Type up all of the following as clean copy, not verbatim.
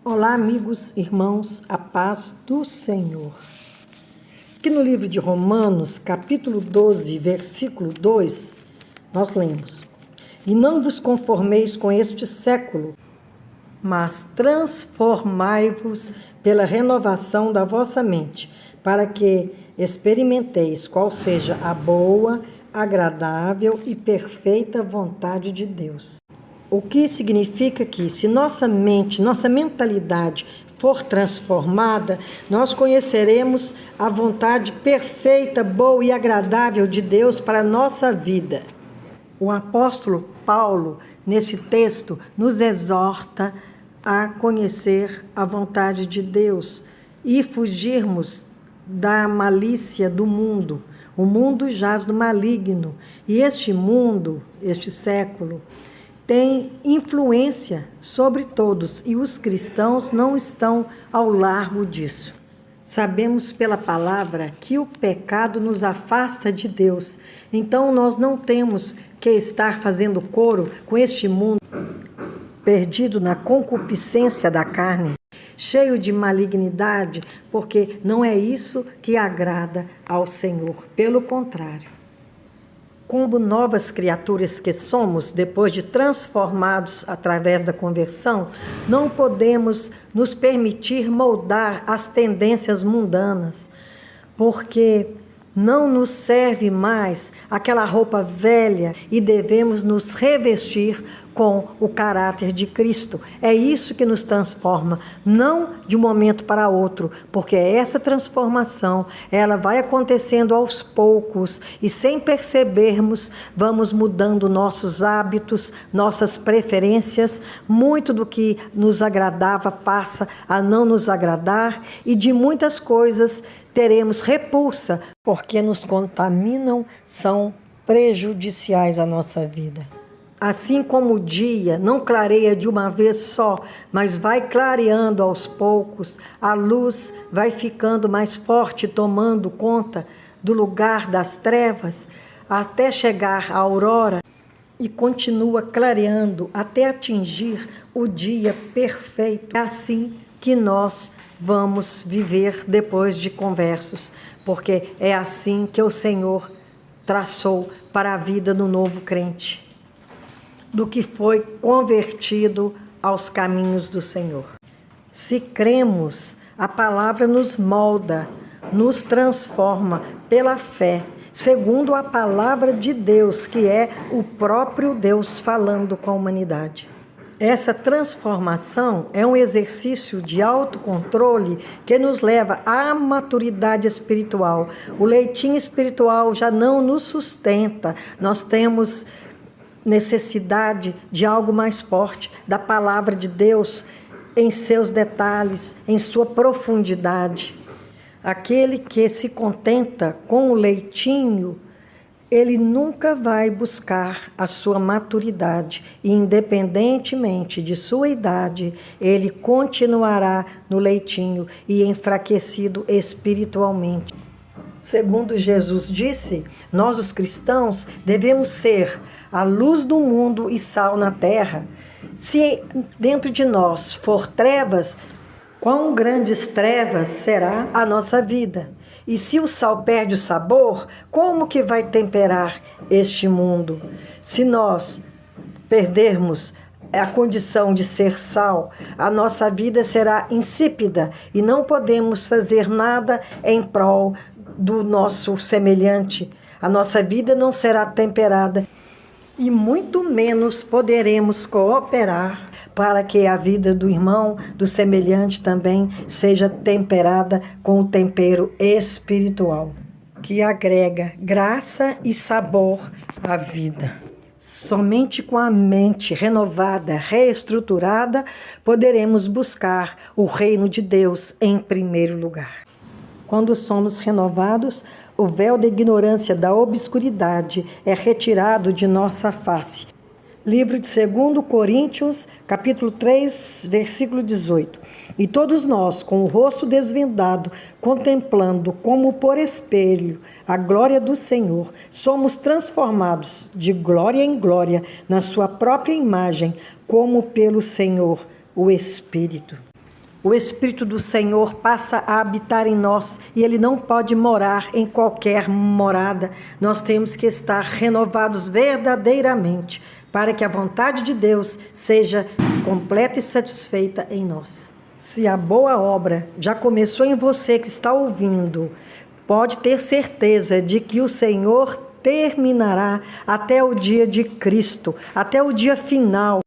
Olá, amigos, irmãos, a paz do Senhor. Aqui no livro de Romanos, capítulo 12, versículo 2, nós lemos: E não vos conformeis com este século, mas transformai-vos pela renovação da vossa mente, para que experimenteis qual seja a boa, agradável e perfeita vontade de Deus. O que significa que, se nossa mente, nossa mentalidade for transformada, nós conheceremos a vontade perfeita, boa e agradável de Deus para a nossa vida. O apóstolo Paulo, nesse texto, nos exorta a conhecer a vontade de Deus e fugirmos da malícia do mundo. O mundo jaz no maligno, e este mundo, este século, tem influência sobre todos, e os cristãos não estão ao largo disso. Sabemos pela palavra que o pecado nos afasta de Deus, então nós não temos que estar fazendo coro com este mundo perdido na concupiscência da carne, cheio de malignidade, porque não é isso que agrada ao Senhor. Pelo contrário, como novas criaturas que somos, depois de transformados através da conversão, não podemos nos permitir moldar as tendências mundanas, porque não nos serve mais aquela roupa velha e devemos nos revestir com o caráter de Cristo. É isso que nos transforma, não de um momento para outro, porque essa transformação, ela vai acontecendo aos poucos e sem percebermos, vamos mudando nossos hábitos, nossas preferências, muito do que nos agradava passa a não nos agradar e de muitas coisas teremos repulsa, porque nos contaminam, são prejudiciais à nossa vida. Assim como o dia não clareia de uma vez só, mas vai clareando aos poucos, a luz vai ficando mais forte, tomando conta do lugar das trevas, até chegar à aurora e continua clareando até atingir o dia perfeito. É assim que nós vamos viver depois de conversos, porque é assim que o Senhor traçou para a vida do novo crente, do que foi convertido aos caminhos do Senhor. Se cremos, a palavra nos molda, nos transforma pela fé, segundo a palavra de Deus, que é o próprio Deus falando com a humanidade. Essa transformação é um exercício de autocontrole que nos leva à maturidade espiritual. O leitinho espiritual já não nos sustenta. Nós temos necessidade de algo mais forte, da palavra de Deus em seus detalhes, em sua profundidade. Aquele que se contenta com o leitinho, ele nunca vai buscar a sua maturidade e, independentemente de sua idade, ele continuará no leitinho e enfraquecido espiritualmente. Segundo Jesus disse, nós os cristãos devemos ser a luz do mundo e sal na terra. Se dentro de nós for trevas, quão grandes trevas será a nossa vida? E se o sal perde o sabor, como que vai temperar este mundo? Se nós perdermos a condição de ser sal, a nossa vida será insípida e não podemos fazer nada em prol do nosso semelhante. A nossa vida não será temperada e muito menos poderemos cooperar para que a vida do irmão, do semelhante também, seja temperada com o tempero espiritual, que agrega graça e sabor à vida. Somente com a mente renovada, reestruturada, poderemos buscar o reino de Deus em primeiro lugar. Quando somos renovados, o véu da ignorância, da obscuridade é retirado de nossa face. Livro de 2 Coríntios, capítulo 3, versículo 18. E todos nós, com o rosto desvendado, contemplando como por espelho a glória do Senhor, somos transformados de glória em glória na sua própria imagem, como pelo Senhor, o Espírito. O Espírito do Senhor passa a habitar em nós e ele não pode morar em qualquer morada. Nós temos que estar renovados verdadeiramente para que a vontade de Deus seja completa e satisfeita em nós. Se a boa obra já começou em você que está ouvindo, pode ter certeza de que o Senhor terminará até o dia de Cristo, até o dia final,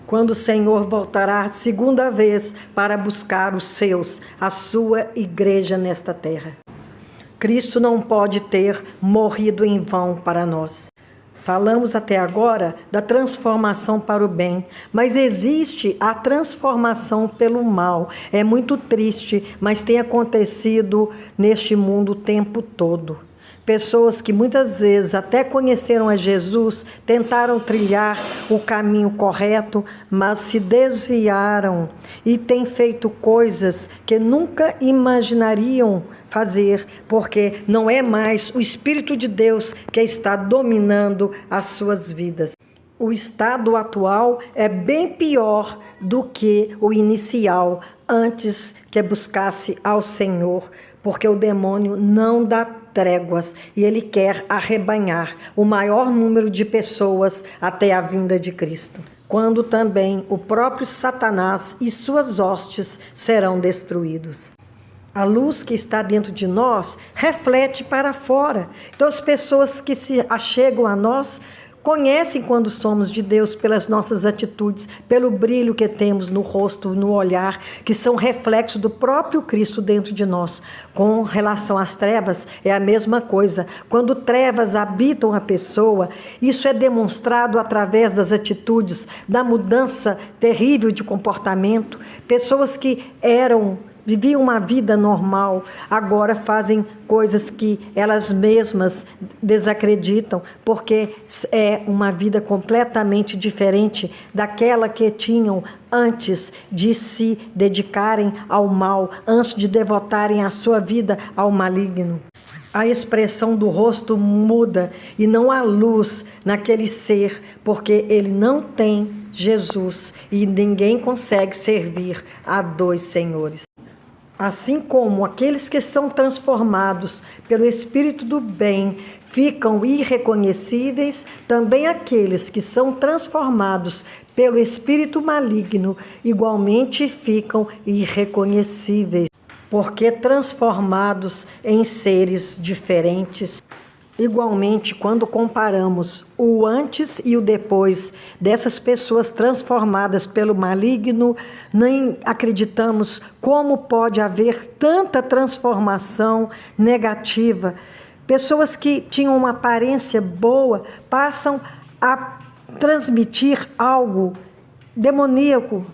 quando o Senhor voltará a segunda vez para buscar os seus, a sua igreja nesta terra. Cristo não pode ter morrido em vão para nós. Falamos até agora da transformação para o bem, mas existe a transformação pelo mal. É muito triste, mas tem acontecido neste mundo o tempo todo. Pessoas que muitas vezes até conheceram a Jesus, tentaram trilhar o caminho correto, mas se desviaram e têm feito coisas que nunca imaginariam fazer, porque não é mais o Espírito de Deus que está dominando as suas vidas. O estado atual é bem pior do que o inicial, antes que buscasse ao Senhor, porque o demônio não dá tréguas e ele quer arrebanhar o maior número de pessoas até a vinda de Cristo, quando também o próprio Satanás e suas hostes serão destruídos. A luz que está dentro de nós reflete para fora. Então as pessoas que se achegam a nós conhecem quando somos de Deus pelas nossas atitudes, pelo brilho que temos no rosto, no olhar, que são reflexos do próprio Cristo dentro de nós. Com relação às trevas, é a mesma coisa. Quando trevas habitam a pessoa, isso é demonstrado através das atitudes, da mudança terrível de comportamento. Pessoas que viviam uma vida normal, agora fazem coisas que elas mesmas desacreditam, porque é uma vida completamente diferente daquela que tinham antes de se dedicarem ao mal, antes de devotarem a sua vida ao maligno. A expressão do rosto muda e não há luz naquele ser, porque ele não tem Jesus e ninguém consegue servir a dois senhores. Assim como aqueles que são transformados pelo Espírito do bem ficam irreconhecíveis, também aqueles que são transformados pelo Espírito maligno igualmente ficam irreconhecíveis, porque transformados em seres diferentes. Igualmente, quando comparamos o antes e o depois dessas pessoas transformadas pelo maligno, nem acreditamos como pode haver tanta transformação negativa. Pessoas que tinham uma aparência boa passam a transmitir algo demoníaco,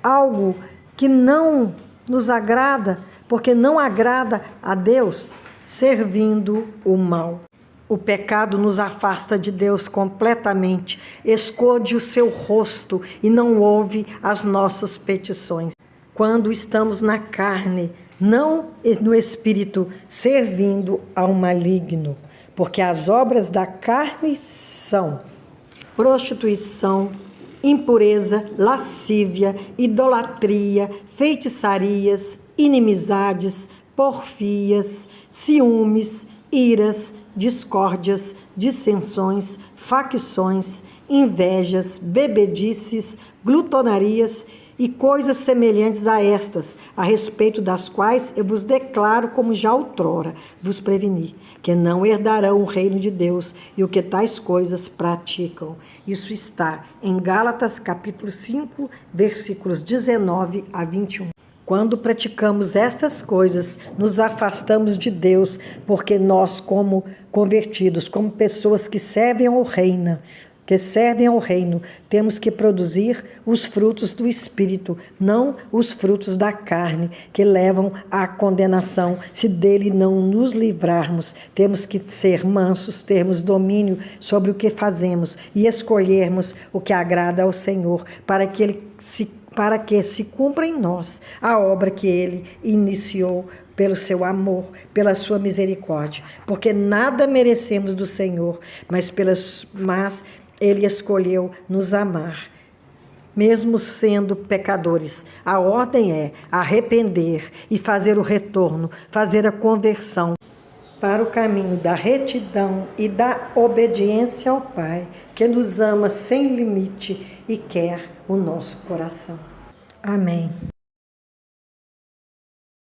algo que não nos agrada, porque não agrada a Deus, servindo o mal. O pecado nos afasta de Deus completamente, esconde o seu rosto e não ouve as nossas petições. Quando estamos na carne, não no espírito, servindo ao maligno, porque as obras da carne são prostituição, impureza, lascívia, idolatria, feitiçarias, inimizades, porfias, ciúmes, iras, discórdias, dissensões, facções, invejas, bebedices, glutonarias e coisas semelhantes a estas, a respeito das quais eu vos declaro, como já outrora vos preveni, que não herdarão o reino de Deus e o que tais coisas praticam. Isso está em Gálatas capítulo 5, versículos 19 a 21. Quando praticamos estas coisas, nos afastamos de Deus, porque nós, como convertidos, como pessoas que servem ao reino, temos que produzir os frutos do Espírito, não os frutos da carne, que levam à condenação. Se dele não nos livrarmos, temos que ser mansos, termos domínio sobre o que fazemos e escolhermos o que agrada ao Senhor, para que se cumpra em nós a obra que ele iniciou pelo seu amor, pela sua misericórdia, porque nada merecemos do Senhor, mas ele escolheu nos amar mesmo sendo pecadores. A ordem é arrepender e fazer o retorno, fazer a conversão para o caminho da retidão e da obediência ao Pai, que nos ama sem limite e quer o nosso coração. Amém.